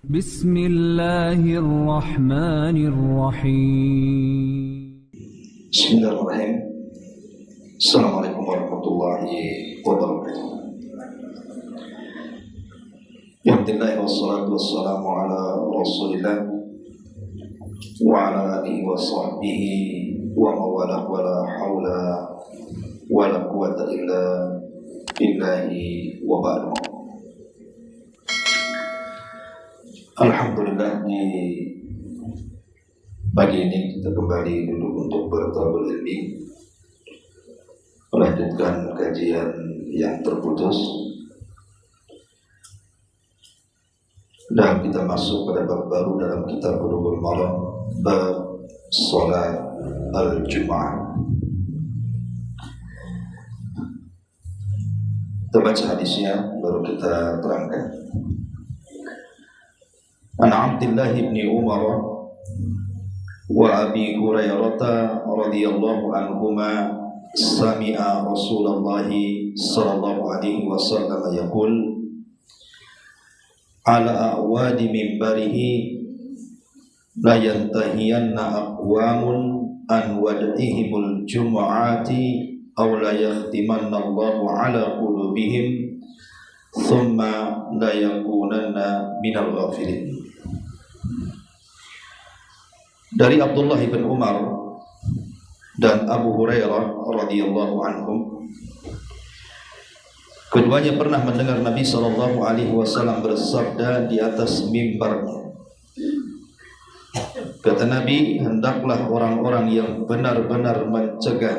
Bismillahirrahmanirrahim. Bismillahirrahmanirrahim. Assalamualaikum warahmatullahi wabarakatuh. Alhamdulillah wassalatu wassalamu ala Rasulillah wa ala alihi wa sahbihi wa mawalah wa la hawla wa la quwwata illa billahi wa ba'du. Alhamdulillah, di pagi ini kita kembali duduk untuk bertawabul ilmi, melanjutkan kajian yang terputus, dan kita masuk pada bab baru dalam kitab Bulughul Maram, bab salat al-Jum'ah. Kita baca hadisnya baru kita terangkan. An Abdullah bin Umar wa Abi Hurairah radhiyallahu anhuma sami'a Rasulullah sallallahu alaihi wasallam yaqul ala awadi minbarihi la yantahiyanna aqwamun an wad'ihimul jumu'ati aw la yahtimanna Allahu ala qulubihim thumma la yakunanna minal ghafilin. Dari Abdullah bin Umar dan Abu Hurairah radhiyallahu anhum, keduanya pernah mendengar Nabi sallallahu alaihi wasallam bersabda di atas mimbarnya. Kata Nabi, hendaklah orang-orang yang benar-benar mencegah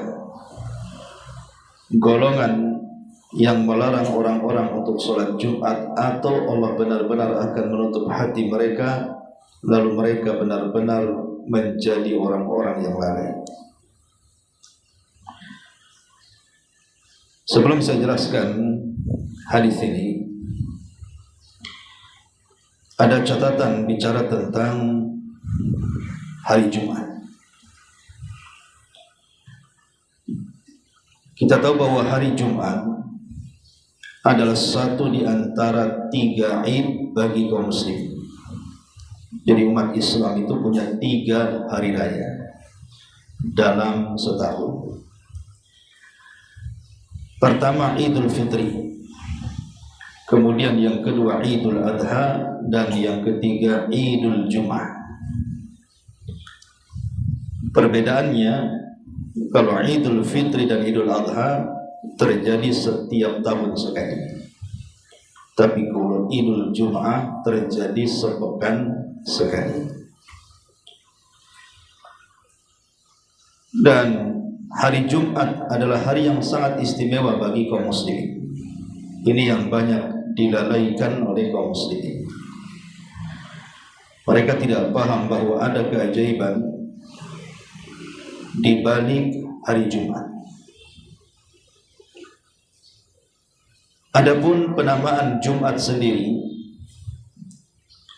golongan yang melarang orang-orang untuk sholat Jumat, atau Allah benar-benar akan menutup hati mereka, lalu mereka benar-benar menjadi orang-orang yang lalai. Sebelum saya jelaskan hadis ini, ada catatan bicara tentang hari Jumat. Kita tahu bahwa hari Jumat adalah satu di antara 3 Id bagi kaum muslim. Jadi umat Islam itu punya 3 hari raya dalam setahun. Pertama Idul Fitri, kemudian yang kedua Idul Adha, dan yang ketiga Idul Jum'ah. Perbedaannya, kalau Idul Fitri dan Idul Adha terjadi setiap tahun sekali, tapi kalau Idul Jum'ah terjadi sepekan sekali. Dan hari Jumat adalah hari yang sangat istimewa bagi kaum muslimin. Ini yang banyak dilalaikan oleh kaum muslimin. Mereka tidak paham bahwa ada keajaiban di balik hari Jumat. Adapun penamaan Jumat sendiri,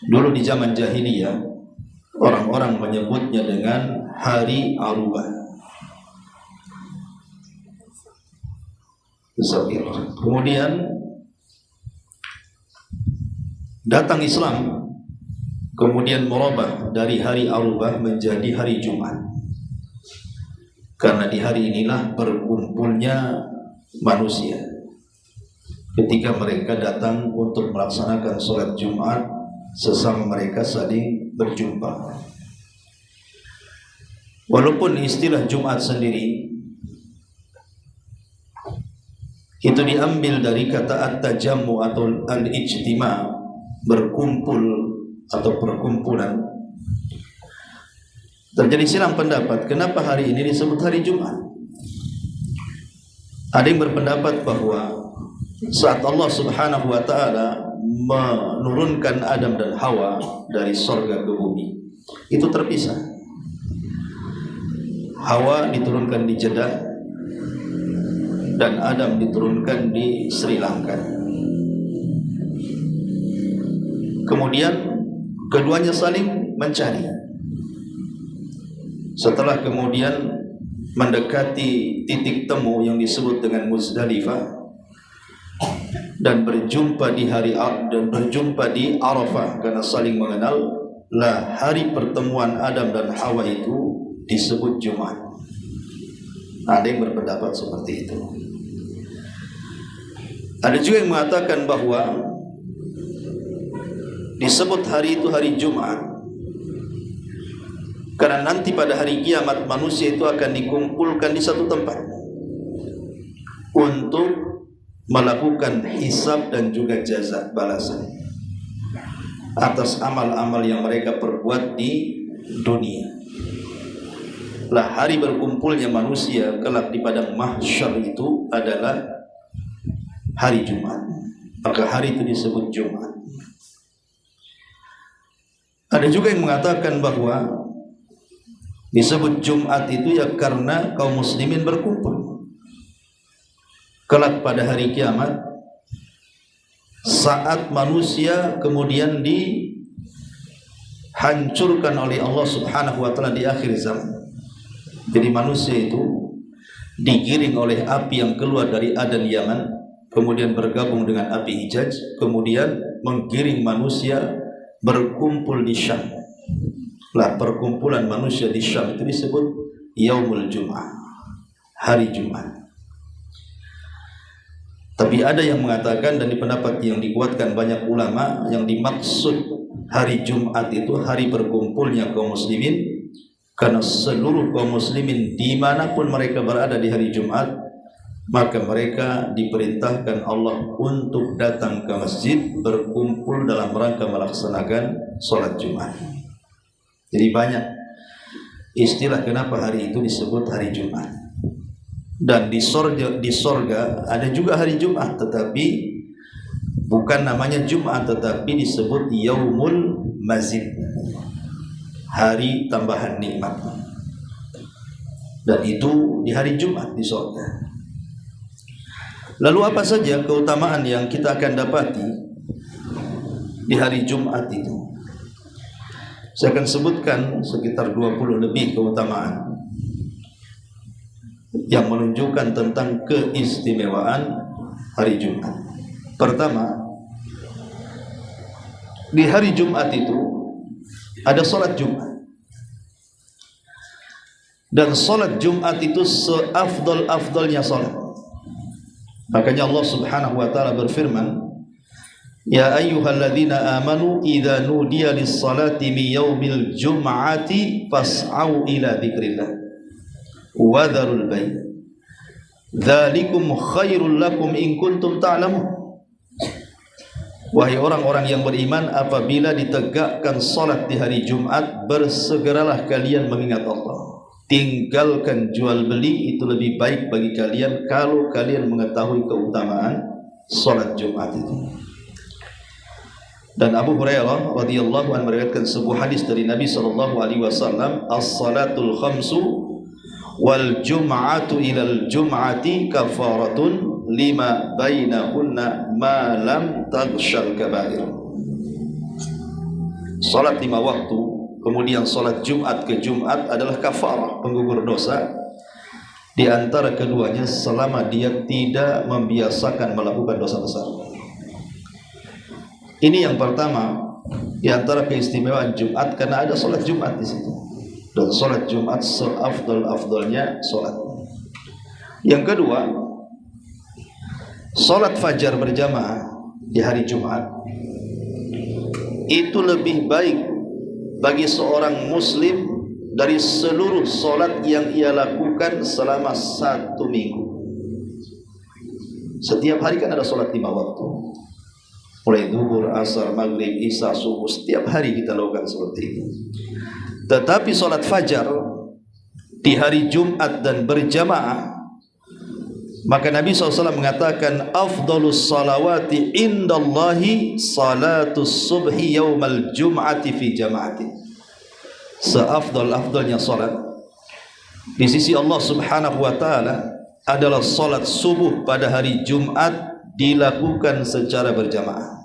dulu di zaman jahiliyah orang-orang menyebutnya dengan hari Arubah. Kemudian datang Islam, kemudian merubah dari hari Arubah menjadi hari Jumat. Karena di hari inilah berkumpulnya manusia, ketika mereka datang untuk melaksanakan sholat Jumat, sesama mereka saling berjumpa. Walaupun istilah Jumat sendiri itu diambil dari kata at-tajammu atau al-ijtima', berkumpul atau perkumpulan. Terjadi silang pendapat, kenapa hari ini disebut hari Jumat? Ada yang berpendapat bahwa saat Allah Subhanahu wa ta'ala menurunkan Adam dan Hawa dari surga ke bumi, itu terpisah. Hawa diturunkan di Jeddah dan Adam diturunkan di Sri Lanka. Kemudian keduanya saling mencari. Setelah kemudian mendekati titik temu yang disebut dengan Muzdalifah, dan berjumpa di Arafah karena saling mengenal, lah hari pertemuan Adam dan Hawa itu disebut Jumat. Ada yang berpendapat seperti itu. Ada juga yang mengatakan bahwa disebut hari itu hari Jumat karena nanti pada hari kiamat manusia itu akan dikumpulkan di satu tempat untuk melakukan hisab dan juga jaza balasan atas amal-amal yang mereka perbuat di dunia. Lah hari berkumpulnya manusia kelak di padang mahsyar itu adalah hari Jumat. Maka hari itu disebut Jumat. Ada juga yang mengatakan bahwa disebut Jumat itu ya karena kaum muslimin berkumpul kelak pada hari kiamat, saat manusia kemudian dihancurkan oleh Allah Subhanahu wa taala di akhir zaman. Jadi manusia itu digiring oleh api yang keluar dari Adan Yaman, kemudian bergabung dengan api Hijaz, kemudian menggiring manusia berkumpul di Syam. Lah perkumpulan manusia di Syam itu disebut Yaumul Jum'ah, hari Jumat. Tapi ada yang mengatakan, dan di pendapat yang dikuatkan banyak ulama, yang dimaksud hari Jumat itu hari berkumpulnya kaum muslimin, karena seluruh kaum muslimin dimanapun mereka berada di hari Jumat, maka mereka diperintahkan Allah untuk datang ke masjid berkumpul dalam rangka melaksanakan sholat Jumat. Jadi banyak istilah kenapa hari itu disebut hari Jumat. Dan di sorga ada juga hari Jumat, tetapi bukan namanya Jumat, tetapi disebut Yaumul Mazid, hari tambahan nikmat. Dan itu di hari Jumat di sorga. Lalu apa saja keutamaan yang kita akan dapati di hari Jumat itu? Saya akan sebutkan sekitar 20 lebih keutamaan yang menunjukkan tentang keistimewaan hari Jumat. Pertama, di hari Jumat itu ada sholat Jumat. Dan sholat Jumat itu seafdal-afdalnya sholat. Makanya Allah Subhanahu wa taala berfirman, ya ayyuhalladzina amanu idza nudiya lis-salati min yaumil jum'ati fas'au ila dzikrillah wa dzarul bai' dzalikum khairul lakum in kuntum ta'lamun. Wahai orang-orang yang beriman, apabila ditegakkan salat di hari Jumat, bersegeralah kalian mengingat Allah. Tinggalkan jual beli, itu lebih baik bagi kalian kalau kalian mengetahui keutamaan salat Jumat itu. Dan Abu Hurairah radhiyallahu anhu meriwayatkan sebuah hadis dari Nabi sallallahu alaihi wasallam, as-salatul khamsu wal jum'atu ilal jum'ati kafaratun lima bainahunna ma lam taghshal kaba'ir. Salat 5 waktu kemudian salat Jumat ke Jumat adalah kafarah, penggugur dosa di antara keduanya selama dia tidak membiasakan melakukan dosa besar. Ini yang pertama di antara keistimewaan Jumat, karena ada salat Jumat di situ. Dan salat Jumat seafdal-afdalnya salat. Yang kedua, salat fajar berjamaah di hari Jumat itu lebih baik bagi seorang muslim dari seluruh salat yang ia lakukan selama 1 minggu. Setiap hari kan ada salat 5 waktu, mulai zuhur, asar, maghrib, isya, subuh, setiap hari kita lakukan seperti itu. Tetapi salat fajar di hari Jumat dan berjamaah, maka Nabi SAW mengatakan, afdalus salawati indallahi salatus subhi yaumal jum'ati fi jama'ati. Seafdal-afdalnya salat di sisi Allah Subhanahu wa taala adalah salat subuh pada hari Jumat dilakukan secara berjamaah.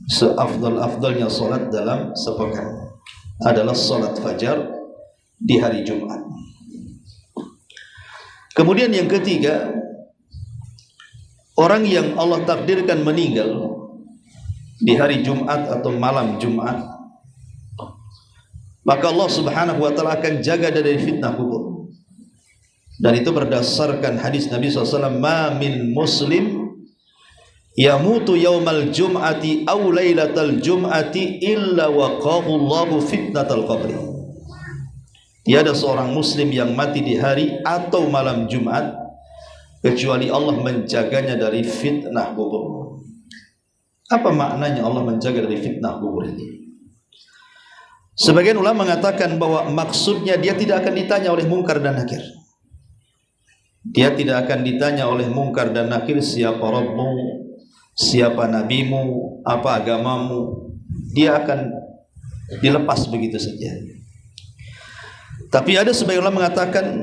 Seafdal-afdalnya salat dalam sepekan adalah salat fajar di hari Jumat. Kemudian yang ketiga, orang yang Allah takdirkan meninggal di hari Jumat atau malam Jumat, maka Allah Subhanahu wa taala akan jaga dari fitnah kubur. Dan itu berdasarkan hadis Nabi SAW, ma min muslim yamutu yaumal jum'ati aw lailatal jum'ati illa waqahu Allahu fitnatal qabri. Tiada seorang muslim yang mati di hari atau malam Jumat kecuali Allah menjaganya dari fitnah kubur. Apa maknanya Allah menjaga dari fitnah kubur ini? Sebagian ulama mengatakan bahwa maksudnya dia tidak akan ditanya oleh mungkar dan nakir. Dia tidak akan ditanya oleh mungkar dan nakir, siapa Rabbmu, siapa nabimu, apa agamamu. Dia akan dilepas begitu saja. Tapi ada sebagian ulama mengatakan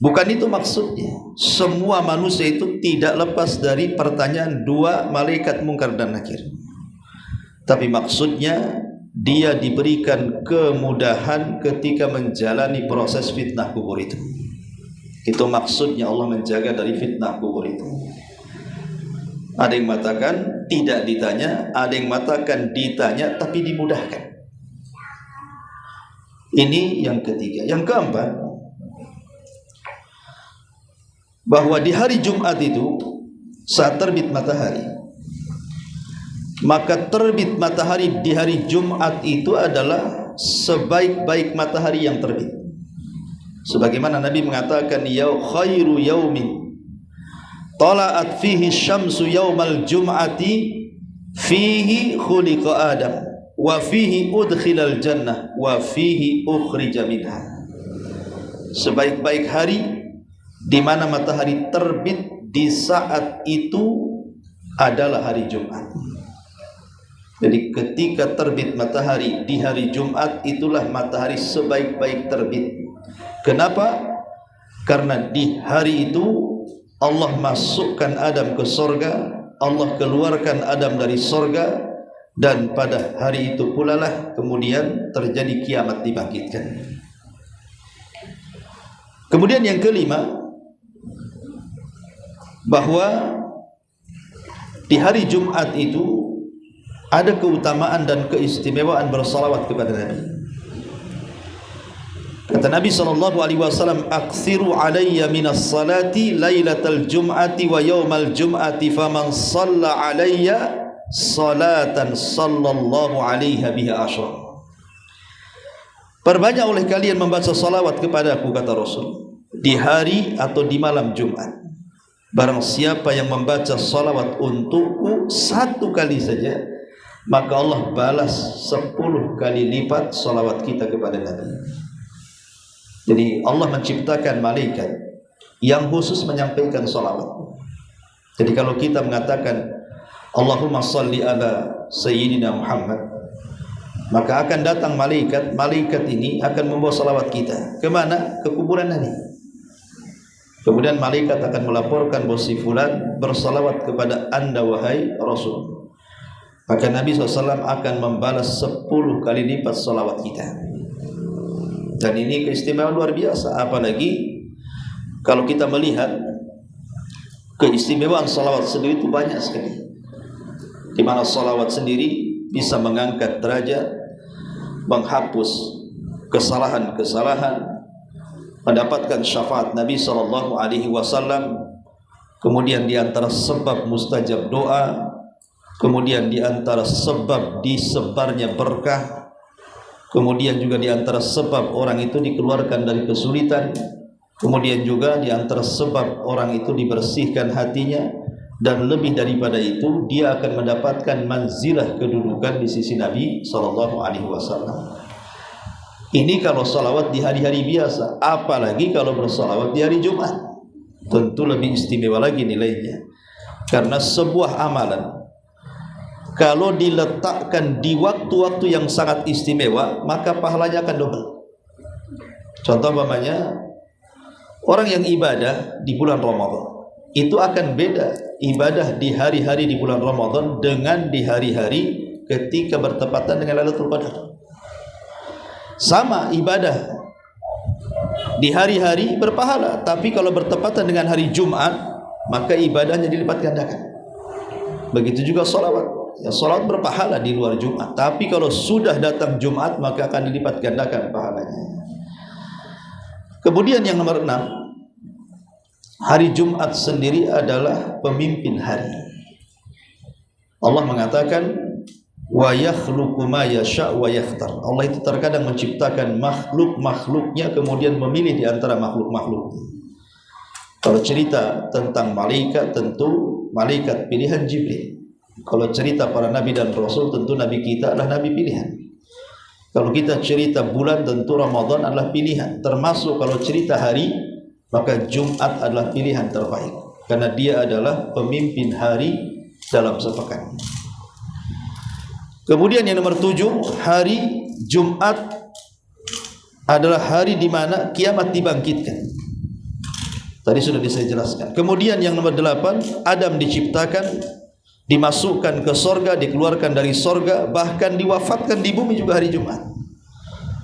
bukan itu maksudnya. Semua manusia itu tidak lepas dari pertanyaan dua malaikat mungkar dan nakir. Tapi maksudnya dia diberikan kemudahan ketika menjalani proses fitnah kubur itu. Itu maksudnya Allah menjaga dari fitnah kubur itu. Ada yang mengatakan tidak ditanya, ada yang mengatakan ditanya tapi dimudahkan. Ini yang ketiga. Yang keempat, bahwa di hari Jumat itu saat terbit matahari, maka terbit matahari di hari Jumat itu adalah sebaik-baik matahari yang terbit. Sebagaimana Nabi mengatakan, ya khairu yaumin tala'at fihi syamsu yaumal jum'ati fihi khuliqa Adam wa fihi udkhilal jannah wa fihi ukhrija minha. Sebaik-baik hari di mana matahari terbit di saat itu adalah hari Jumat. Jadi ketika terbit matahari di hari Jumat, itulah matahari sebaik-baik terbit. Kenapa? Karena di hari itu Allah masukkan Adam ke sorga, Allah keluarkan Adam dari sorga, dan pada hari itu pula lah kemudian terjadi kiamat dibangkitkan. Kemudian yang kelima, bahwa di hari Jumat itu ada keutamaan dan keistimewaan bersalawat kepada Nabi. Kata Nabi SAW, aksiru alayya minas salati laylatal jum'ati wa yawmal jum'ati faman salla alayya salatan sallallahu alaiha biha asyra. Perbanyak oleh kalian membaca salawat kepada aku, kata Rasul, di hari atau di malam Jumat. Barang siapa yang membaca salawat untukku satu kali saja, maka Allah balas 10 kali lipat salawat kita kepada Nabi. Jadi Allah menciptakan malaikat yang khusus menyampaikan salawat. Jadi kalau kita mengatakan Allahumma salli ala Sayyidina Muhammad, maka akan datang malaikat. Malaikat ini akan membawa salawat kita kemana? Ke kuburan Nabi. Kemudian malaikat akan melaporkan bahwa si fulan bersalawat kepada anda wahai Rasul. Maka Nabi SAW akan membalas 10 kali lipat salawat kita. Dan ini keistimewaan luar biasa. Apalagi kalau kita melihat keistimewaan salawat sendiri itu banyak sekali. Di mana salawat sendiri bisa mengangkat derajat, menghapus kesalahan-kesalahan, mendapatkan syafaat Nabi SAW. Kemudian di antara sebab mustajab doa, kemudian di antara sebab disebarnya berkah, kemudian juga di antara sebab orang itu dikeluarkan dari kesulitan, kemudian juga di antara sebab orang itu dibersihkan hatinya, dan lebih daripada itu dia akan mendapatkan manzilah kedudukan di sisi Nabi SAW. Ini kalau salawat di hari-hari biasa, apalagi kalau bersalawat di hari Jumat, tentu lebih istimewa lagi nilainya. Karena sebuah amalan kalau diletakkan di waktu-waktu yang sangat istimewa, maka pahalanya akan double. Contoh umpamanya, orang yang ibadah di bulan Ramadan, itu akan beda ibadah di hari-hari di bulan Ramadan dengan di hari-hari ketika bertepatan dengan Lailatul Qadar. Sama ibadah di hari-hari berpahala, tapi kalau bertepatan dengan hari Jumat, maka ibadahnya dilipat gandakan. Begitu juga sholawat. Ya, sholawat berpahala di luar Jumat, tapi kalau sudah datang Jumat maka akan dilipat gandakan pahalanya. Kemudian yang nomor 6, hari Jumat sendiri adalah pemimpin hari. Allah mengatakan wa yakhluqu ma yasha' wa yakhtar. Allah itu terkadang menciptakan makhluk-makhluknya kemudian memilih di antara makhluk-makhluknya. Kalau cerita tentang malaikat, tentu malaikat pilihan Jibril. Kalau cerita para nabi dan rasul, tentu nabi kita adalah nabi pilihan. Kalau kita cerita bulan, tentu Ramadan adalah pilihan. Termasuk kalau cerita hari, maka Jumat adalah pilihan terbaik, karena dia adalah pemimpin hari dalam sepekan. Kemudian yang nomor 7, hari Jumat adalah hari di mana kiamat dibangkitkan. Tadi sudah saya jelaskan. Kemudian yang nomor 8, Adam diciptakan, dimasukkan ke sorga, dikeluarkan dari sorga, bahkan diwafatkan di bumi juga hari Jumat.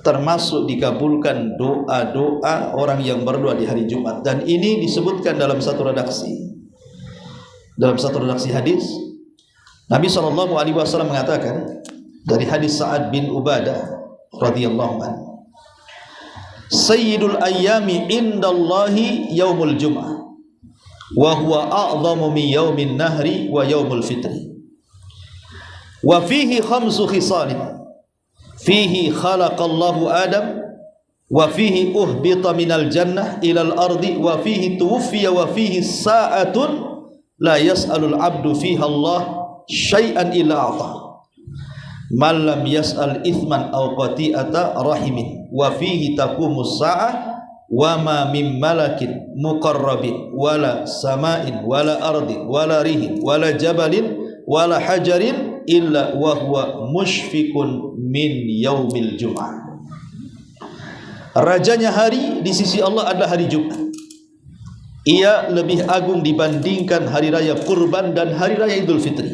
Termasuk dikabulkan doa-doa orang yang berdoa di hari Jumat. Dan ini disebutkan dalam satu redaksi. Dalam satu redaksi hadis, Nabi SAW mengatakan dari hadis Sa'ad bin Ubadah radhiyallahu anhu, Sayyidul ayyami indallahi yaumul jum'ah wa huwa a'zamu min yaumin nahri wa yaumul fitri wa fihi khamsu khisalin fihi khalaqallahu Adam wa fihi uhbita minal jannah ilal ardi wa fihi tuwfiya wa fihi sa'atun la yas'alul abdu fiha Allah syai'an illa a'ta man lam yas'al ithman aw qati'ata rahimin wa fihi taqumus sa'ah wa ma min malakin muqarrabin wala sama'in wala ardin wala rihin wala jabalin wala hajarin illa wa huwa mushfiqun min yaumil jum'ah. Rajanya hari di sisi Allah adalah hari Jumat. Ia lebih agung dibandingkan hari raya Kurban dan hari raya Idul Fitri.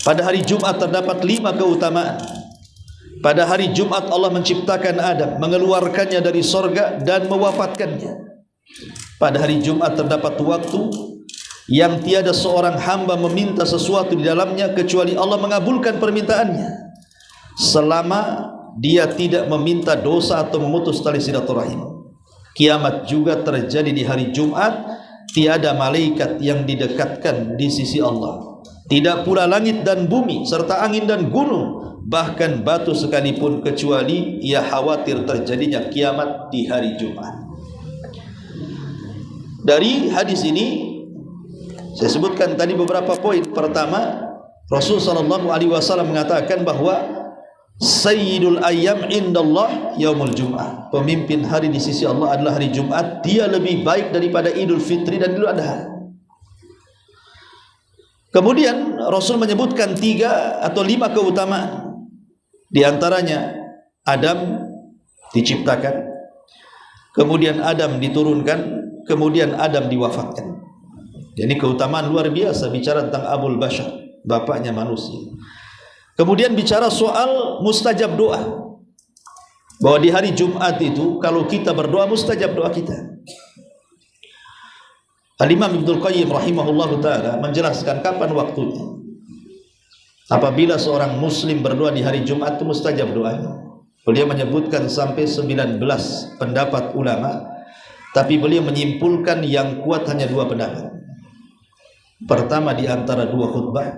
Pada hari Jumat terdapat 5 keutamaan. Pada hari Jumat Allah menciptakan Adam, mengeluarkannya dari sorga dan mewafatkannya. Pada hari Jumat terdapat waktu yang tiada seorang hamba meminta sesuatu di dalamnya kecuali Allah mengabulkan permintaannya, selama dia tidak meminta dosa atau memutus tali silaturahim. Kiamat juga terjadi di hari Jumat. Tiada malaikat yang didekatkan di sisi Allah, tidak pula langit dan bumi serta angin dan gunung, bahkan batu sekalipun, kecuali ia khawatir terjadinya kiamat di hari Jumat. Dari hadis ini saya sebutkan tadi beberapa poin. Pertama, Rasul SAW mengatakan bahwa Sayyidul ayyam indallah yaumul jum'ah, pemimpin hari di sisi Allah adalah hari Jumat. Dia lebih baik daripada Idul Fitri dan Idul Adha. Kemudian Rasul menyebutkan 3 atau 5 keutamaan. Di antaranya Adam diciptakan, kemudian Adam diturunkan, kemudian Adam diwafatkan. Jadi keutamaan luar biasa bicara tentang Abul Bashar, bapaknya manusia. Kemudian bicara soal mustajab doa, bahwa di hari Jumat itu kalau kita berdoa mustajab doa kita. Al-Imam Ibnul Qayyim rahimahullahu ta'ala menjelaskan kapan waktunya. Apabila seorang muslim berdoa di hari Jumat itu mustajab doanya. Beliau menyebutkan sampai 19 pendapat ulama, tapi beliau menyimpulkan yang kuat hanya 2 pendapat. Pertama di antara 2 khutbah,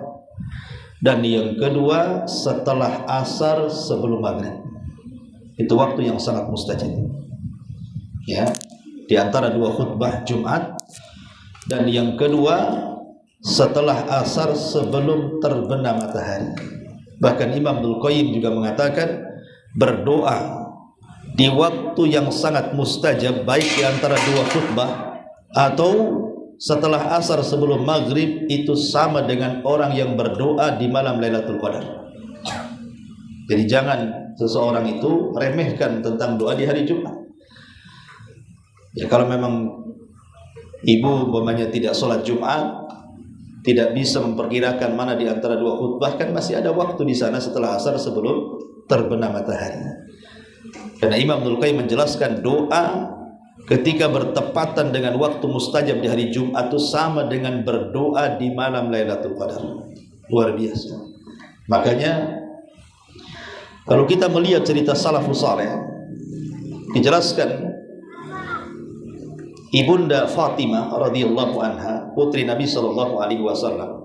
dan yang kedua setelah asar sebelum maghrib. Itu waktu yang sangat mustajab. Ya, di antara 2 khutbah Jumat, dan yang kedua setelah asar sebelum terbenam matahari. Bahkan Imam Ibnul Qayyim juga mengatakan berdoa di waktu yang sangat mustajab, baik di antara 2 khutbah atau setelah asar sebelum maghrib, itu sama dengan orang yang berdoa di malam Lailatul Qadar. Jadi jangan seseorang itu remehkan tentang doa di hari Jumat. Ya, kalau memang ibu umpamanya tidak sholat Jumat, tidak bisa memperkirakan mana di antara 2 khutbah, kan masih ada waktu di sana setelah asar sebelum terbenam matahari. Karena Imam Ibnul Qayyim menjelaskan doa ketika bertepatan dengan waktu mustajab di hari Jumat itu sama dengan berdoa di malam Lailatul Qadar. Luar biasa. Makanya kalau kita melihat cerita salafus saleh, dijelaskan Ibunda Fatimah radhiyallahu anha, putri Nabi sallallahu alaihi wasallam,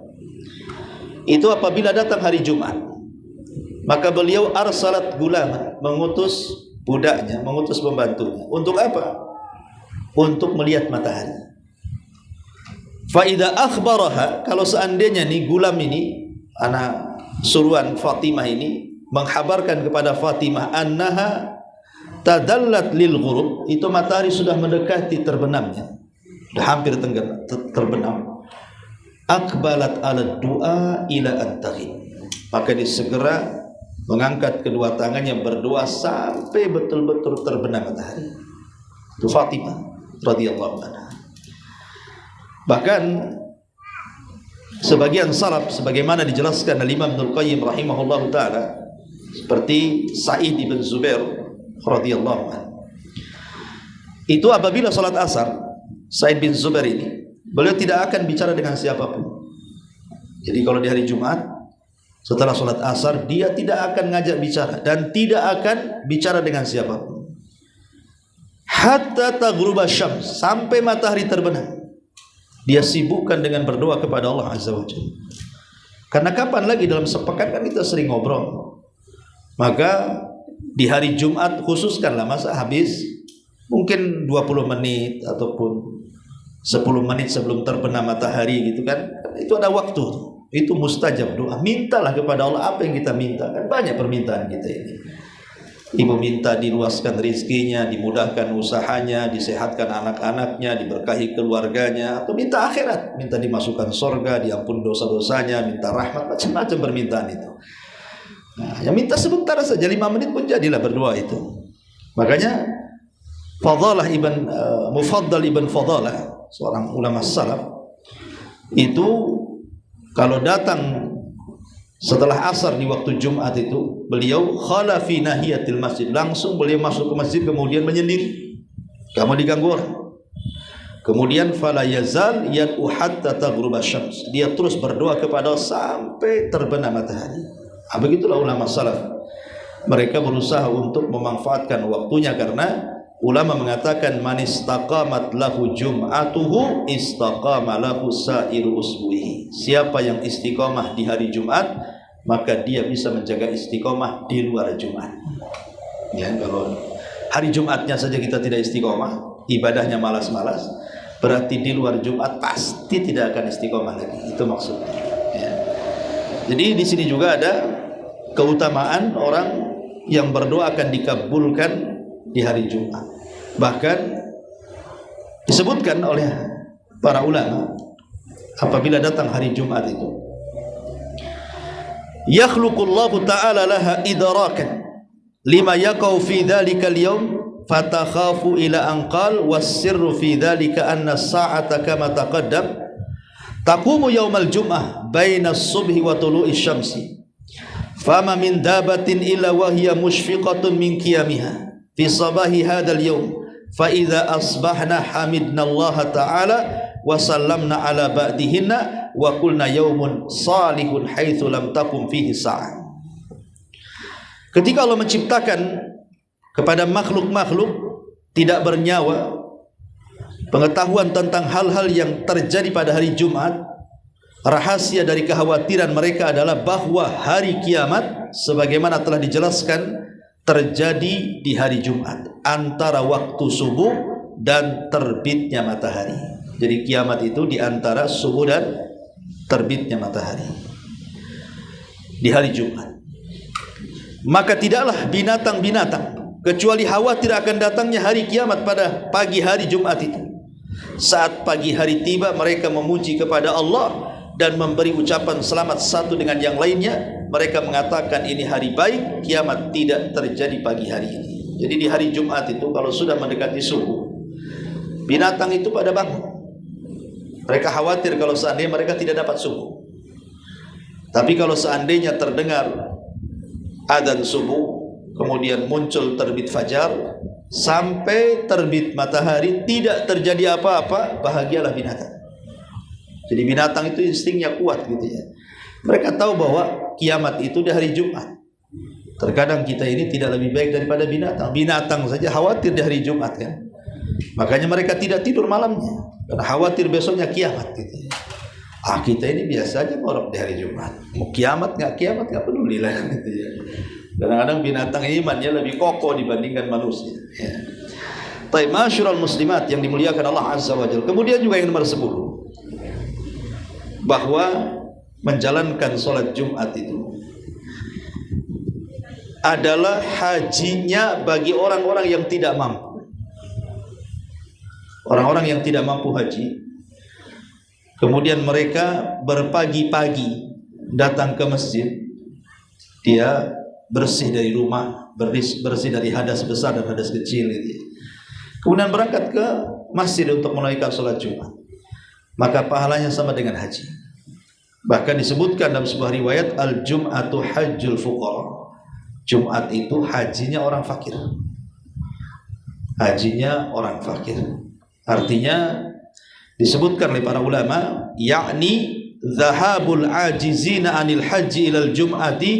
itu apabila datang hari Jumat, maka beliau arsalat gulama, mengutus budaknya, mengutus pembantunya. Untuk apa? Untuk melihat matahari. Fa idza akhbaraha, kalau seandainya nih gulam ini, anak suruhan Fatimah ini menghabarkan kepada Fatimah annaha tadallat lil ghurub, itu matahari sudah mendekati terbenamnya, sudah hampir terbenam. Akbalat ala du'a ila antahi, maka dia segera mengangkat kedua tangannya berdoa sampai betul-betul terbenam matahari. Itu Fatimah radhiyallahu anha. Bahkan sebagian salaf sebagaimana dijelaskan oleh Imam Ibnu Qayyim rahimahullahu taala, seperti Sa'id bin Zubair radhiyallahu anhu, itu apabila salat asar, Sa'id bin Zubair ini beliau tidak akan bicara dengan siapapun. Jadi kalau di hari Jumat setelah salat asar, dia tidak akan ngajak bicara dan tidak akan bicara dengan siapapun hatta taghruba syams, sampai matahari terbenam. Dia sibukkan dengan berdoa kepada Allah Azza wa Jalla. Karena kapan lagi dalam sepekan kan kita sering ngobrol. Maka di hari Jumat khususkanlah masa habis mungkin 20 menit ataupun 10 menit sebelum terbenam matahari gitu kan. Itu ada waktu. Itu mustajab doa. Mintalah kepada Allah apa yang kita minta. Kan banyak permintaan kita ini. Ibu minta diluaskan rezekinya, dimudahkan usahanya, disehatkan anak-anaknya, diberkahi keluarganya, atau minta akhirat, minta dimasukkan surga, diampun dosa-dosanya, minta rahmat, macam-macam permintaan itu. Nah, yang minta sebentar saja, 5 menit pun jadilah berdoa itu. Makanya Mufaddal ibn Fadalah, seorang ulama salaf, itu kalau datang setelah asar di waktu Jumat itu, beliau khala fi nahiyatil masjid, langsung beliau masuk ke masjid kemudian menyendiri, kamu diganggu orang. Kemudian fala yazal yad'u hatta taghruba syams, dia terus berdoa kepada sampai terbenam matahari. Begitulah ulama salaf. Mereka berusaha untuk memanfaatkan waktunya, karena ulama mengatakan man istaqamat lahu jum'atuhu istaqama lahu sa'iru usbuhi. Siapa yang istiqomah di hari Jumat, maka dia bisa menjaga istiqomah di luar Jumat. Ya, kalau hari Jumatnya saja kita tidak istiqomah, ibadahnya malas-malas, berarti di luar Jumat pasti tidak akan istiqomah lagi. Itu maksudnya. Ya. Jadi di sini juga ada keutamaan orang yang berdoa akan dikabulkan di hari Jumat. Bahkan disebutkan oleh para ulama, apabila datang hari Jumat itu, yakhluqullahu ta'ala laha idrakan lima yaqau fi dhalika al-yawm fatakhafu ila anqal was-sirru fi dhalika anna as-sa'ata kama taqaddam taqumu yawmal jum'ah baina as-subhi wa tulu'i syamsi fama min dabatin illa wa hiya mushfiqatun min qiyamiha fi sabahi hadzal yawm fa idza asbahna hamidna Allah ta'ala wa sallamna ala ba'dihinna wa qulna yawmun salihun haitsu lam takum fihi sa'ah. Ketika Allah menciptakan kepada makhluk-makhluk tidak bernyawa pengetahuan tentang hal-hal yang terjadi pada hari Jumat, rahasia dari kekhawatiran mereka adalah bahwa hari kiamat sebagaimana telah dijelaskan terjadi di hari Jumat antara waktu subuh dan terbitnya matahari. Jadi kiamat itu di antara subuh dan terbitnya matahari di hari Jumat. Maka tidaklah binatang-binatang kecuali khawatir akan datangnya hari kiamat pada pagi hari Jumat itu. Saat pagi hari tiba, mereka memuji kepada Allah dan memberi ucapan selamat satu dengan yang lainnya. Mereka mengatakan ini hari baik, kiamat tidak terjadi pagi hari ini. Jadi di hari Jumat itu kalau sudah mendekati subuh, binatang itu pada bangun. Mereka khawatir kalau seandainya mereka tidak dapat subuh. Tapi kalau seandainya terdengar adzan subuh, kemudian muncul terbit fajar, sampai terbit matahari tidak terjadi apa-apa, bahagialah binatang. Jadi binatang itu instingnya kuat gitu ya. Mereka tahu bahwa kiamat itu di hari Jumat. Terkadang kita ini tidak lebih baik daripada binatang. Binatang saja khawatir di hari Jumat kan. Makanya mereka tidak tidur malamnya karena khawatir besoknya kiamat gitu ya. Kita ini biasa aja ngorok di hari Jumat. Mau kiamat nggak peduli lah gitu ya. Kadang-kadang binatang imannya lebih kokoh dibandingkan manusia ya. Taib masyurul muslimat yang dimuliakan Allah Azza wa Jalla. Kemudian juga yang nomor 10, bahwa menjalankan sholat Jumat itu adalah hajinya bagi orang-orang yang tidak mampu. Orang-orang yang tidak mampu haji, kemudian mereka berpagi-pagi datang ke masjid, dia bersih dari rumah, bersih dari hadas besar dan hadas kecil itu. Kemudian berangkat ke masjid untuk menunaikan sholat Jumat, maka pahalanya sama dengan haji. Bahkan disebutkan dalam sebuah riwayat, al-jum'atu hajjul fuqara. Jumat itu hajinya orang fakir. Hajinya orang fakir. Artinya disebutkan oleh para ulama, yakni zahabul ajizina anil haji ilal jum'ati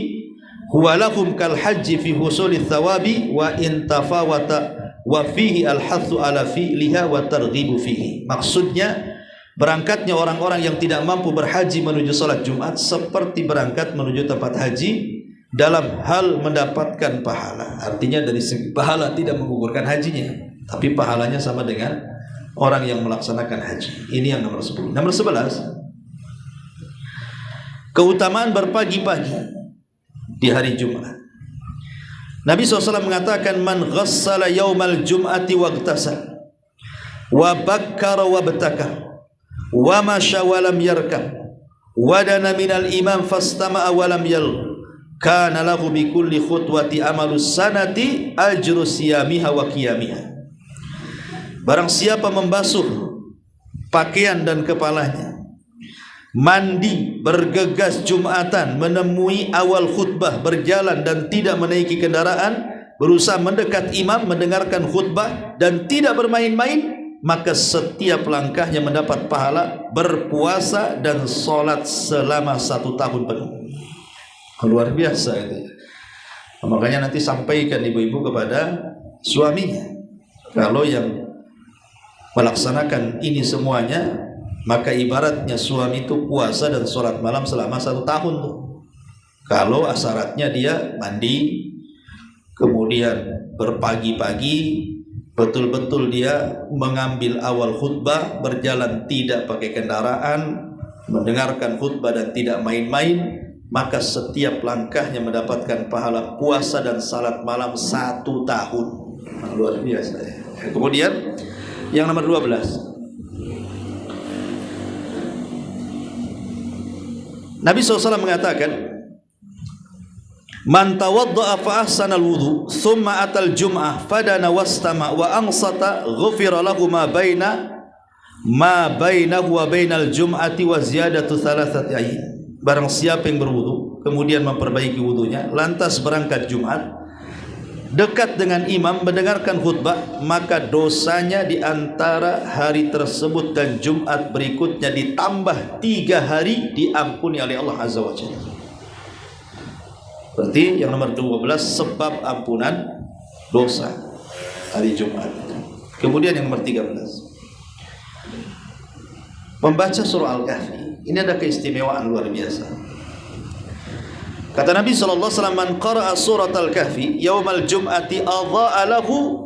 huwa lahum kal haji fi husulil thawabi wa in tafawata wa fihi al hathu ala fi'liha wa targhibu fihi. Maksudnya berangkatnya orang-orang yang tidak mampu berhaji menuju salat Jumat seperti berangkat menuju tempat haji dalam hal mendapatkan pahala. Artinya dari segi pahala tidak menggugurkan hajinya, tapi pahalanya sama dengan orang yang melaksanakan haji. Ini yang nomor 10. Nomor 11, keutamaan berpagi-pagi di hari Jumat. Nabi SAW mengatakan, man ghassala yaumal jum'ati wagtasal wa bakkara wa betakar wa masya wa lam yarkab wa dana minal imam fastama'a wa lam yalgh kana lahu bi kulli khutwati amalus sanati ajru siyamiha wa qiyamiha. Barang siapa membasuh pakaian dan kepalanya, mandi, bergegas Jumatan, menemui awal khutbah, berjalan dan tidak menaiki kendaraan, berusaha mendekat imam, mendengarkan khutbah dan tidak bermain-main, maka setiap langkahnya mendapat pahala berpuasa dan sholat selama 1 tahun penuh. Luar biasa itu. Makanya nanti sampaikan ibu-ibu kepada suaminya, kalau yang melaksanakan ini semuanya, maka ibaratnya suami itu puasa dan sholat malam selama 1 tahun tuh. Kalau syaratnya dia mandi, kemudian berpagi-pagi, betul-betul dia mengambil awal khutbah, berjalan tidak pakai kendaraan, mendengarkan khutbah dan tidak main-main, maka setiap langkahnya mendapatkan pahala puasa dan salat malam 1 tahun. Luar biasa ya. Kemudian yang nomor 12, Nabi SAW mengatakan, man tawadda'a fa ahsana al-wudu thumma atal jum'ah fadana wastama wa ansata ghufira lahu ma bainahu wa bainal jum'ati wa ziyadatu thalathati ayyin. Barang siapa yang berwudu kemudian memperbaiki wudunya, lantas berangkat Jumat, dekat dengan imam, mendengarkan khutbah, maka dosanya di antara hari tersebut dan Jumat berikutnya ditambah 3 hari diampuni oleh Allah Azza wa Jalla. Berarti yang nomor 12 sebab ampunan dosa hari Jumat. Kemudian yang nomor 13, membaca surah Al-Kahfi. Ini ada keistimewaan luar biasa. Kata Nabi SAW, man qara'a surat Al-Kahfi yaumal jum'ati adha'a lahu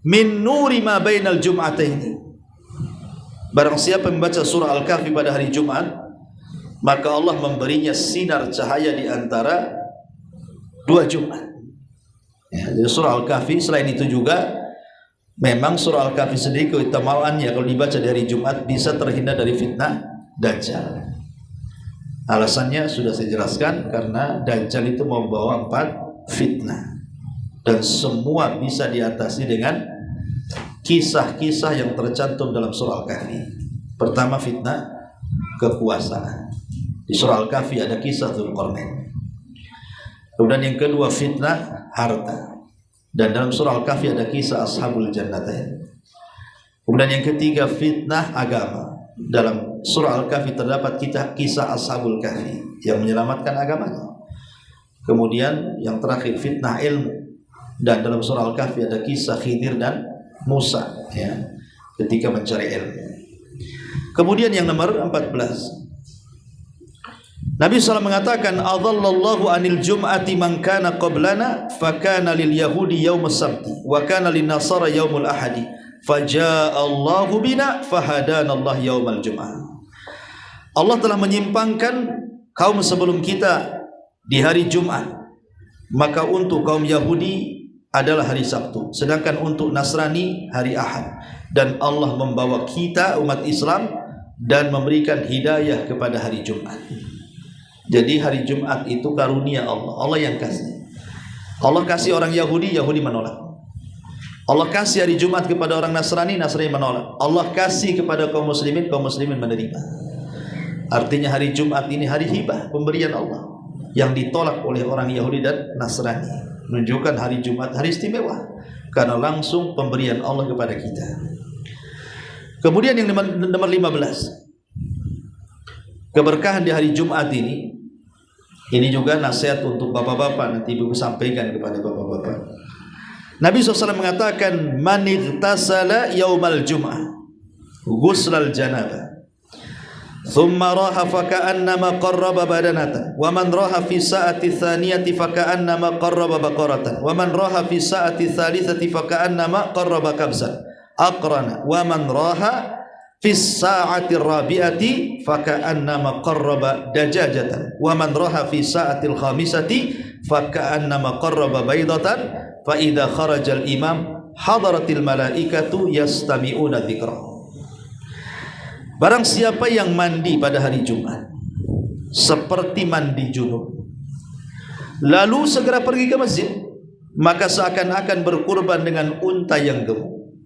min nuri ma bainal jum'ataini. Barang siapa membaca surah Al-Kahfi pada hari Jumat, maka Allah memberinya sinar cahaya di antara 2 Jumat. Ya, jadi surah Al-Kahfi, selain itu juga memang surah Al-Kahfi sendiri keutamaannya kalau dibaca di hari Jumat bisa terhindar dari fitnah Dajjal. Alasannya sudah saya jelaskan, karena Dajjal itu membawa 4 fitnah dan semua bisa diatasi dengan kisah-kisah yang tercantum dalam surah Al-Kahfi. Pertama, fitnah kekuasaan. Di surah Al-Kahfi ada kisah Dzulqarnain. Kemudian yang kedua, fitnah harta. Dan dalam surah Al-Kahfi ada kisah Ashabul Jannatain. Kemudian yang ketiga, fitnah agama. Dalam surah Al-Kahfi terdapat kisah Ashabul Kahfi yang menyelamatkan agamanya. Kemudian yang terakhir, fitnah ilmu. Dan dalam surah Al-Kahfi ada kisah Khidir dan Musa, ya, ketika mencari ilmu. Kemudian yang nomor 14, Nabi SAW mengatakan, adallallahu anil jum'ati man kana qablana fakana lil yahudi yaumus sabti wa kana lin nasara yaumul ahadi faja'a Allahu bina fahadana Allah yaumal jum'ah. Allah telah menyimpangkan kaum sebelum kita di hari Jumat, maka untuk kaum Yahudi adalah hari Sabtu, sedangkan untuk Nasrani hari Ahad. Dan Allah membawa kita umat Islam dan memberikan hidayah kepada hari Jumat. Jadi hari Jumat itu karunia Allah, Allah yang kasih. Allah kasih orang Yahudi, Yahudi menolak. Allah kasih hari Jumat kepada orang Nasrani, Nasrani menolak. Allah kasih kepada kaum muslimin, kaum muslimin menerima. Artinya hari Jumat ini hari hibah, pemberian Allah, yang ditolak oleh orang Yahudi dan Nasrani. Menunjukkan hari Jumat hari istimewa, karena langsung pemberian Allah kepada kita. Kemudian yang nomor 15, keberkahan di hari Jumat ini juga nasihat untuk bapak-bapak, nanti ibu sampaikan kepada bapak-bapak. Nabi SAW mengatakan, man igtasala yaumal jum'ah ghuslal janabah thumma raha faka'annama qarraba badanatan wa man raha fi sa'ati thaniyati faka'annama qarraba baqaratan wa man raha fi sa'ati thalithati faka'annama qarraba kabsan aqrana wa man raha fi sa'ati rabi'ati faka'annama qarraba dajajatan wa man raha fi sa'atil khamisati faka'annama qarraba baydatan fa idza kharajal imam hadaratil malaikatu yastami'una dzikrahu. Barang siapa yang mandi pada hari Jumat seperti mandi junub, lalu segera pergi ke masjid, maka seakan-akan berkurban dengan unta yang gemuk.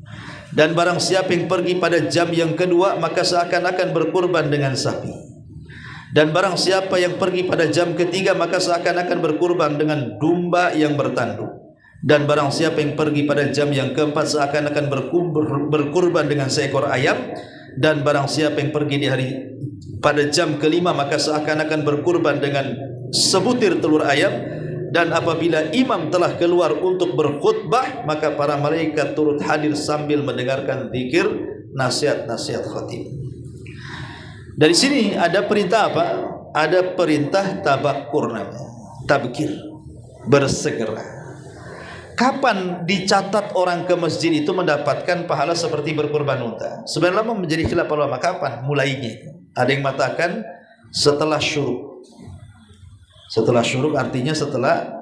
Dan barang siapa yang pergi pada jam yang kedua, maka seakan-akan berkurban dengan sapi. Dan barang siapa yang pergi pada jam ketiga, maka seakan-akan berkurban dengan domba yang bertanduk. Dan barang siapa yang pergi pada jam yang keempat, seakan-akan berkurban dengan seekor ayam. Dan barang siapa yang pergi di hari pada jam kelima, maka seakan-akan berkurban dengan sebutir telur ayam. Dan apabila imam telah keluar untuk berkhutbah, maka para malaikat turut hadir sambil mendengarkan zikir, nasihat-nasihat khatib. Dari sini ada perintah apa? Ada perintah tabakur namanya, tabkir, bersegera. Kapan dicatat orang ke masjid itu mendapatkan pahala seperti berkurban unta? Sebenarnya menjadi khilaf ulama kapan mulainya. Ada yang mengatakan setelah syuruk. Setelah syuruk artinya setelah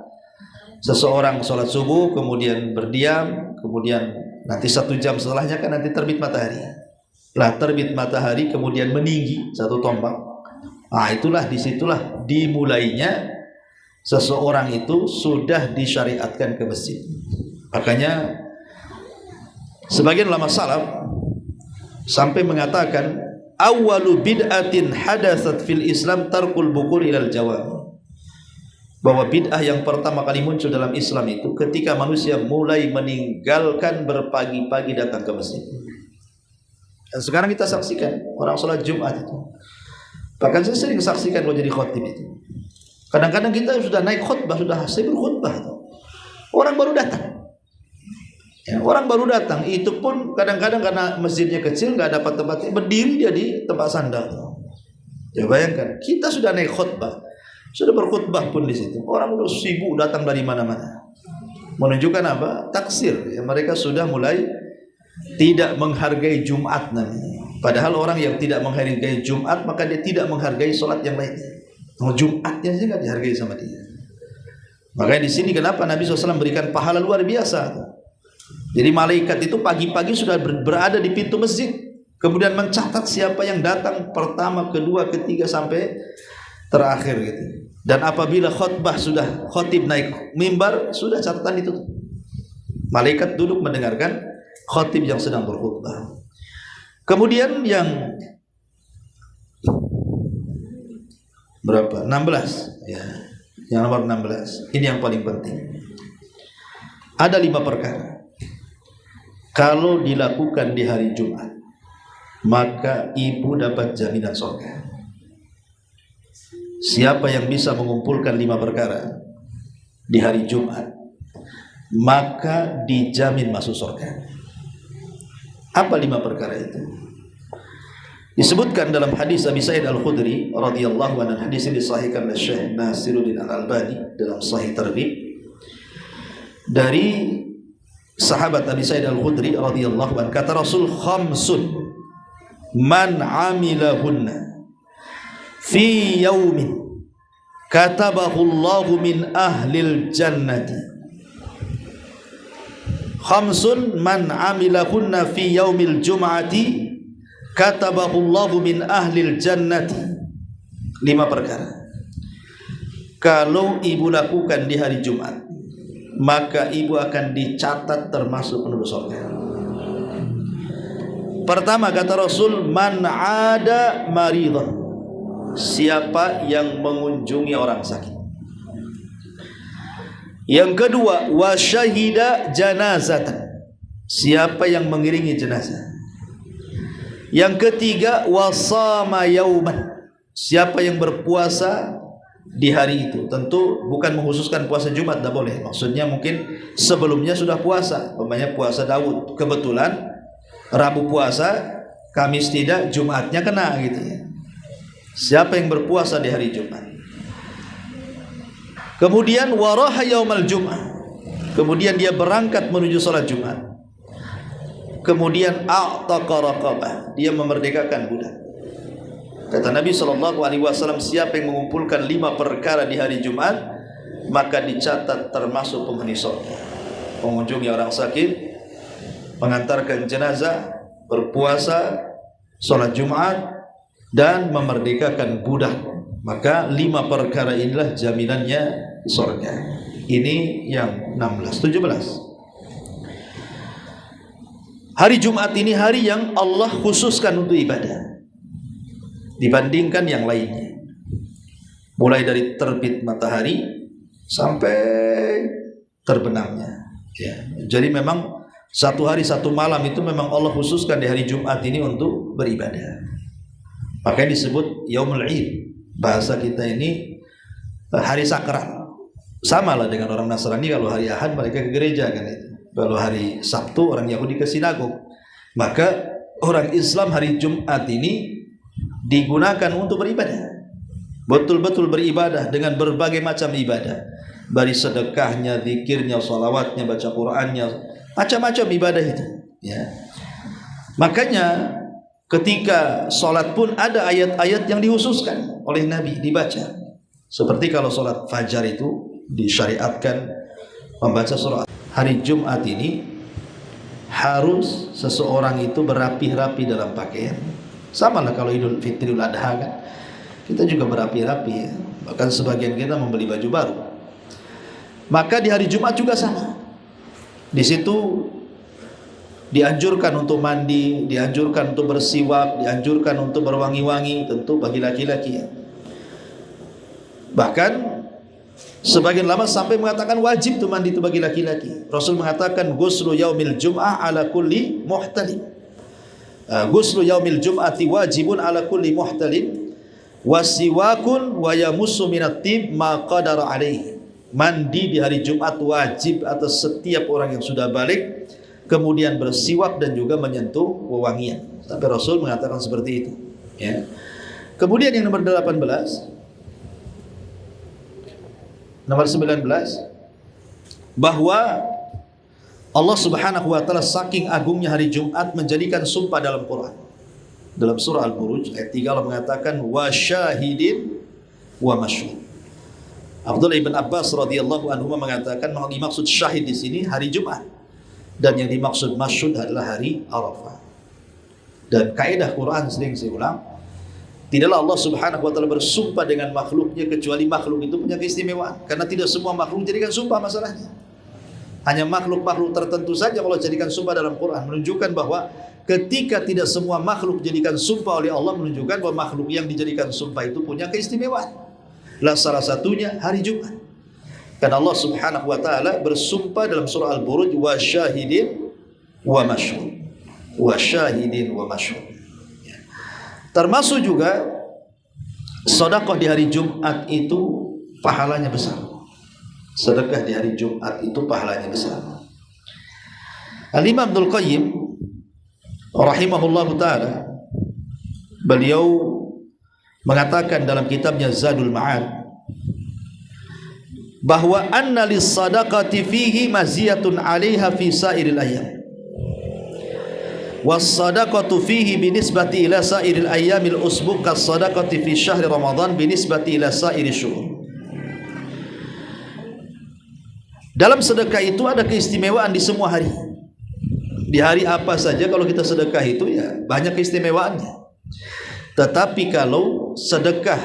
seseorang sholat subuh, kemudian berdiam, kemudian nanti 1 jam setelahnya kan nanti terbit matahari. Lah terbit matahari kemudian meninggi 1 tombak. Ah itulah disitulah dimulainya seseorang itu sudah disyariatkan ke masjid. Makanya sebagian ulama salaf sampai mengatakan awwalu bid'atin hadatsat fil Islam tarkul bukur ilal jawab. Bahwa bid'ah yang pertama kali muncul dalam Islam itu ketika manusia mulai meninggalkan berpagi-pagi datang ke masjid. Dan sekarang kita saksikan orang sholat Jumat itu. Bahkan saya sering saksikan kalau jadi khotib itu. Kadang-kadang kita sudah naik khutbah, sudah saya berkhutbah, orang baru datang. Ya, orang baru datang itu pun kadang-kadang karena masjidnya kecil nggak dapat tempatnya, berdiri dia di tempat sandal. Ya bayangkan, kita sudah naik khutbah, sudah berkhutbah pun di situ. Orang udah sibuk datang dari mana-mana. Menunjukkan apa? Taksir. Ya, mereka sudah mulai tidak menghargai Jumat namanya. Padahal orang yang tidak menghargai Jumat maka dia tidak menghargai sholat yang lainnya. Jumatnya saja nggak dihargai sama dia. Makanya di sini kenapa Nabi SAW berikan pahala luar biasa. Jadi malaikat itu pagi-pagi sudah berada di pintu masjid, kemudian mencatat siapa yang datang pertama, kedua, ketiga sampai terakhir gitu. Dan apabila khutbah sudah khotib naik mimbar, sudah catatan itu. Malaikat duduk mendengarkan khotib yang sedang berkhutbah. Kemudian yang berapa? 16 ya. Yang nomor 16. Ini yang paling penting. Ada 5 perkara kalau dilakukan di hari Jumat, maka ibu dapat jaminan surga. Siapa yang bisa mengumpulkan 5 perkara di hari Jumat, maka dijamin masuk surga. Apa 5 perkara itu? Disebutkan dalam hadis Abi Sa'id Al-Khudri radhiyallahu anhu, hadis ini disahihkan oleh Syekh Nasiruddin Al-Albani dalam Sahih Targhib, dari sahabat Abi Sa'id Al-Khudri radhiyallahu anhu, kata Rasul, khamsun man amilahunna fi yaumin katabahu Allahu min ahlil jannati. Khamsun man amilahunna fi yaumil jum'ati katabahu Allahu min ahlil jannati. 5 perkara kalau ibu lakukan di hari Jumat, maka ibu akan dicatat termasuk penduduk surga. Pertama, kata Rasul, man ada maridan, siapa yang mengunjungi orang sakit. Yang kedua, wa syahida janazatan, siapa yang mengiringi jenazah. Yang ketiga, wa sama yauman, siapa yang berpuasa di hari itu. Tentu bukan mengkhususkan puasa Jumat, tidak boleh. Maksudnya mungkin sebelumnya sudah puasa, umpamanya puasa Daud, kebetulan Rabu puasa, Kamis tidak, Jumatnya kena gitu ya. Siapa yang berpuasa di hari Jumat. Kemudian waraha yaumal Jum'ah, kemudian dia berangkat menuju salat Jumat. Kemudian a'taqa raqabah, dia memerdekakan budak. Kata Nabi SAW, siapa yang mengumpulkan 5 perkara di hari Jumat, maka dicatat termasuk penghuni surga. Mengunjungi orang sakit, mengantarkan jenazah, berpuasa, sholat Jumat, dan memerdekakan budak. Maka 5 perkara inilah jaminannya surga. Ini yang 16, 17. Hari Jumat ini hari yang Allah khususkan untuk ibadah dibandingkan yang lainnya. Mulai dari terbit matahari sampai terbenamnya ya. Jadi memang satu hari satu malam itu memang Allah khususkan di hari Jumat ini untuk beribadah. Makanya disebut Yaumul Id. Bahasa kita ini hari sakral. Sama lah dengan orang Nasrani, kalau hari Ahad mereka ke gereja kan itu. Kalau hari Sabtu orang Yahudi ke sinagog. Maka orang Islam hari Jumat ini digunakan untuk beribadah. Betul-betul beribadah dengan berbagai macam ibadah. Dari sedekahnya, zikirnya, salawatnya, baca Qur'annya, macam-macam ibadah itu ya. Makanya ketika sholat pun ada ayat-ayat yang dikhususkan oleh Nabi dibaca. Seperti kalau sholat fajar itu disyariatkan membaca surah. Hari Jumat ini harus seseorang itu berapi-rapi dalam pakaian. Sama lah kalau Idul Fitri, Idul Adha kan, kita juga berapi-rapi ya. Bahkan sebagian kita membeli baju baru. Maka di hari Jumat juga sama. Di situ dianjurkan untuk mandi, dianjurkan untuk bersiwak, dianjurkan untuk berwangi-wangi, tentu bagi laki-laki ya. Bahkan sebagian lama sampai mengatakan wajib tuh mandi itu bagi laki-laki. Rasul mengatakan ghuslu yaumil jum'ah ala kulli muhtalim. Ghuslu yaumil jum'ati wajibun ala kulli muhtalim wasiwakun wa yamussu minat tib ma qadara alaihi. Mandi di hari Jumat wajib atas setiap orang yang sudah balik, kemudian bersiwak dan juga menyentuh wewangian. Sampai Rasul mengatakan seperti itu ya. Kemudian yang nomor 18, nomor 19, bahwa Allah Subhanahu wa taala saking agungnya hari Jumat menjadikan sumpah dalam Quran. Dalam surah Al-Buruj ayat 3 Allah mengatakan wa syahidin wa masyhud. Abdullah ibn Abbas radhiyallahu anhu mengatakan yang dimaksud syahid di sini hari Jumat dan yang dimaksud masyhud adalah hari Arafah. Dan kaidah Quran sering saya ulang, tidaklah Allah Subhanahu wa taala bersumpah dengan makhluknya kecuali makhluk itu punya keistimewaan, karena tidak semua makhluk jadikan sumpah masalahnya. Hanya makhluk-makhluk tertentu saja Allah jadikan sumpah dalam Quran, menunjukkan bahwa ketika tidak semua makhluk dijadikan sumpah oleh Allah, menunjukkan bahwa makhluk yang dijadikan sumpah itu punya keistimewaan. Lah salah satunya hari Jumat. Karena Allah Subhanahu wa taala bersumpah dalam surah Al-Buruj, wa syahidin wa masyhud. Wa syahidin wa masyhud. Termasuk juga sedekah di hari Jumat itu pahalanya besar. Sedekah di hari Jumat itu pahalanya besar. Al-Imam Ibnul Qayyim rahimahullahu taala, beliau mengatakan dalam kitabnya Zadul Ma'ad bahwa anna lis-sadaqati fihi maziyatun 'alaiha fi sa'iril ayyam. Was-sadaqatu fihi binisbati ila sa'iril ayyamil usbu' kas-sadaqati fi syahri Ramadan binisbati ila sa'iril syuhur. Dalam sedekah itu ada keistimewaan di semua hari. Di hari apa saja kalau kita sedekah itu ya banyak keistimewaannya. Tetapi kalau sedekah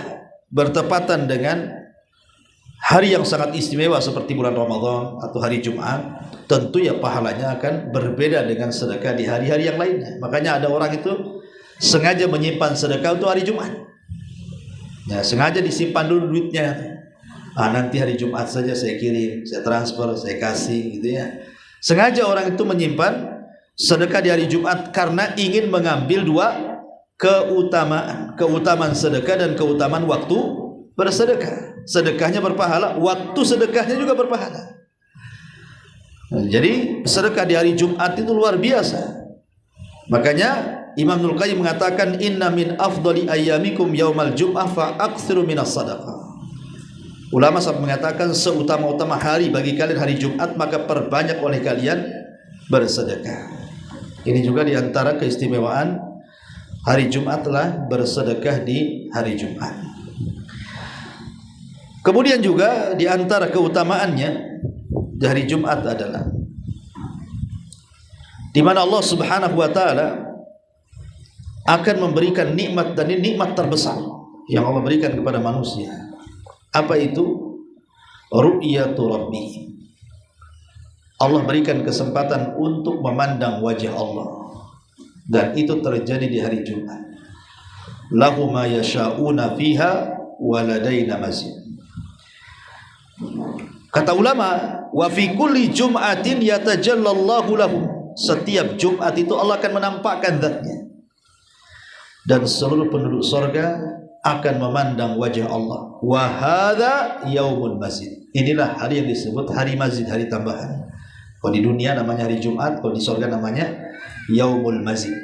bertepatan dengan hari yang sangat istimewa seperti bulan Ramadan atau hari Jumat, tentu ya pahalanya akan berbeda dengan sedekah di hari-hari yang lainnya. Makanya ada orang itu sengaja menyimpan sedekah untuk hari Jumat. Ya, sengaja disimpan dulu duitnya. Nanti hari Jumat saja saya kirim, saya transfer, saya kasih gitu ya. Sengaja orang itu menyimpan sedekah di hari Jumat karena ingin mengambil dua keutamaan sedekah dan keutamaan waktu bersedekah. Sedekahnya berpahala, waktu sedekahnya juga berpahala. Jadi sedekah di hari Jumat itu luar biasa. Makanya Imam Ibnul Qayyim mengatakan inna min afdali ayyamikum yaumal jum'ah fa aktsiru minas sadaqah. Ulama sampai mengatakan seutama-utama hari bagi kalian hari Jumat, maka perbanyak oleh kalian bersedekah. Ini juga di antara keistimewaan hari Jumat lah bersedekah di hari Jumat. Kemudian juga di antara keutamaannya di hari Jumat adalah di mana Allah Subhanahu wa taala akan memberikan nikmat, dan ini nikmat terbesar yang Allah berikan kepada manusia. Apa itu? Ru'yatu Rabbih. Allah berikan kesempatan untuk memandang wajah Allah, dan itu terjadi di hari Jumat. Lahu ma yasha'una fiha wa ladaina mazid. Kata ulama, wa fi kulli jum'atin yatajallallahu lahum. Setiap Jumat itu Allah akan menampakkan zatnya, dan seluruh penduduk surga akan memandang wajah Allah. Wa hadza yaumul mazid. Inilah hari yang disebut hari mazid, hari tambahan. Kalau di dunia namanya hari Jumat, kalau di surga namanya yaumul mazid.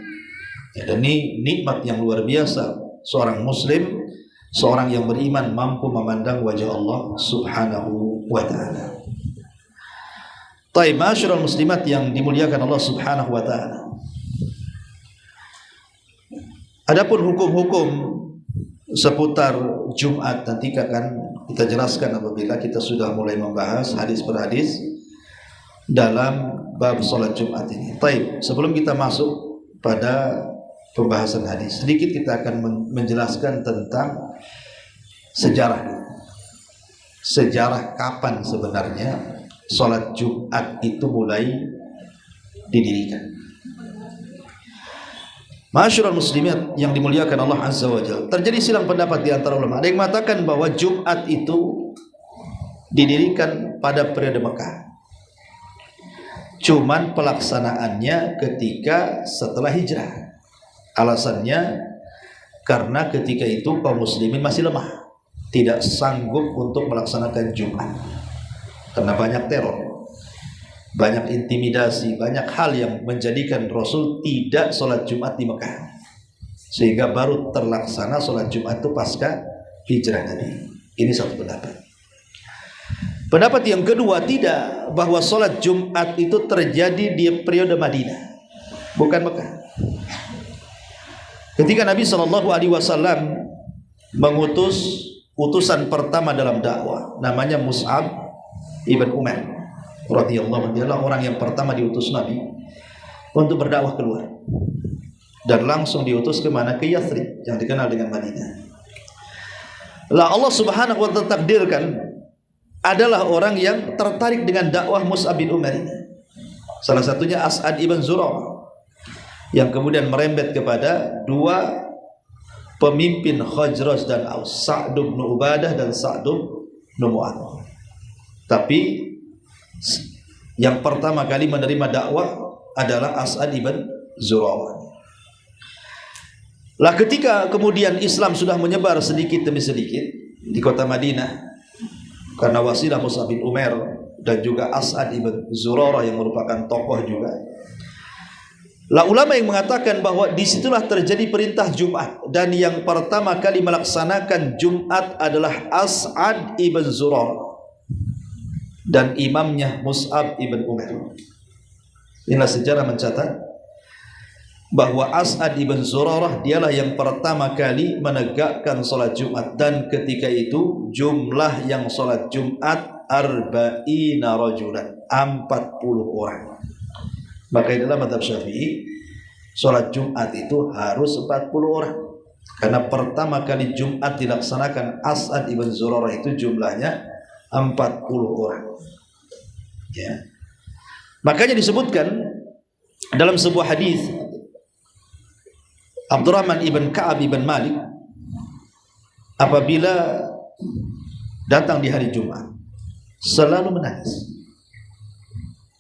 Ya, dan ini nikmat yang luar biasa. Seorang muslim, seorang yang beriman mampu memandang wajah Allah Subhanahu wa ta'ala. Taib, ma'asyiral muslimat yang dimuliakan Allah Subhanahu wa ta'ala. Adapun hukum-hukum seputar Jumat nanti akan kita jelaskan apabila kita sudah mulai membahas hadis per hadis dalam bab salat Jumat ini. Taib, sebelum kita masuk pada pembahasan hadis, sedikit kita akan menjelaskan tentang sejarah kapan sebenarnya salat Jumat itu mulai didirikan. Ma'asyiral muslimin yang dimuliakan Allah Azza wa Jalla, terjadi silang pendapat di antara ulama. Ada yang mengatakan bahwa Jumat itu didirikan pada periode Mekah, cuman pelaksanaannya ketika setelah hijrah. Alasannya karena ketika itu kaum muslimin masih lemah, tidak sanggup untuk melaksanakan Jumat karena banyak teror, banyak intimidasi, banyak hal yang menjadikan Rasul tidak sholat Jumat di Mekah, sehingga baru terlaksana sholat Jumat itu pasca hijrah tadi. Ini satu pendapat. Pendapat yang kedua, tidak, bahwa sholat Jumat itu terjadi di periode Madinah, bukan Mekah. Ketika Nabi SAW mengutus utusan pertama dalam dakwah, namanya Mus'ab ibn Umair radhiyallahu anhu, adalah orang yang pertama diutus Nabi untuk berdakwah keluar, dan langsung diutus ke mana? Ke Yathrib yang dikenal dengan Madinah. Lah Allah Subhanahu wa ta'ala takdirkan adalah orang yang tertarik dengan dakwah Mus'ab bin Umair ini. Salah satunya As'ad ibn Zurarah, yang kemudian merembet kepada dua pemimpin Khazraj dan Aus, Sa'd bin Ubadah dan Sa'd bin Mu'adh. Tapi yang pertama kali menerima dakwah adalah As'ad ibn Zurarah. Lah ketika kemudian Islam sudah menyebar sedikit demi sedikit di kota Madinah, karena wasilah Mus'ab bin Umair dan juga As'ad ibn Zurarah yang merupakan tokoh juga. Lah ulama yang mengatakan bahwa disitulah terjadi perintah Jumat, dan yang pertama kali melaksanakan Jumat adalah As'ad ibn Zurarah dan imamnya Mus'ab ibn Umair. Inilah sejarah mencatat bahwa As'ad ibn Zurarah dialah yang pertama kali menegakkan solat Jumat, dan ketika itu jumlah yang solat Jumat 40 rajulan, 40 orang. Maka dalam mazhab Syafi'i solat Jumat itu harus 40 orang, karena pertama kali Jumat dilaksanakan As'ad ibn Zurarah itu jumlahnya 40 orang. Ya. Makanya disebutkan dalam sebuah hadis, Abdurrahman ibn Ka'ab ibn Malik apabila datang di hari Jumat selalu menangis.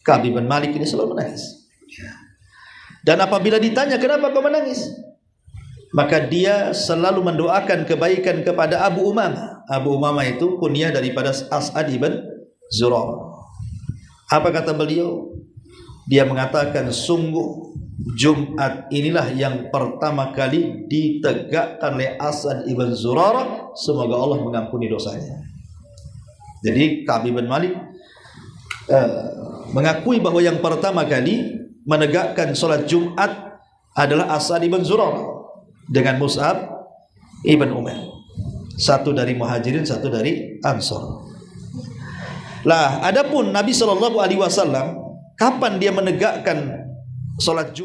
Ka'ab ibn Malik ini selalu menangis. Dan apabila ditanya kenapa kau menangis, maka dia selalu mendoakan kebaikan kepada Abu Umamah. Abu Umamah itu kunyah daripada As'ad ibn Zurarah. Apa kata beliau? Dia mengatakan, sungguh Jumat inilah yang pertama kali ditegakkan oleh As'ad ibn Zurarah, semoga Allah mengampuni dosanya. Jadi Ka'ab ibn Malik mengakui bahwa yang pertama kali menegakkan solat Jumat adalah As'ad ibn Zurarah dengan Mus'ab ibn Umair. Satu dari Muhajirin, satu dari Ansar. Lah, adapun Nabi SAW kapan dia menegakkan solat Jumat?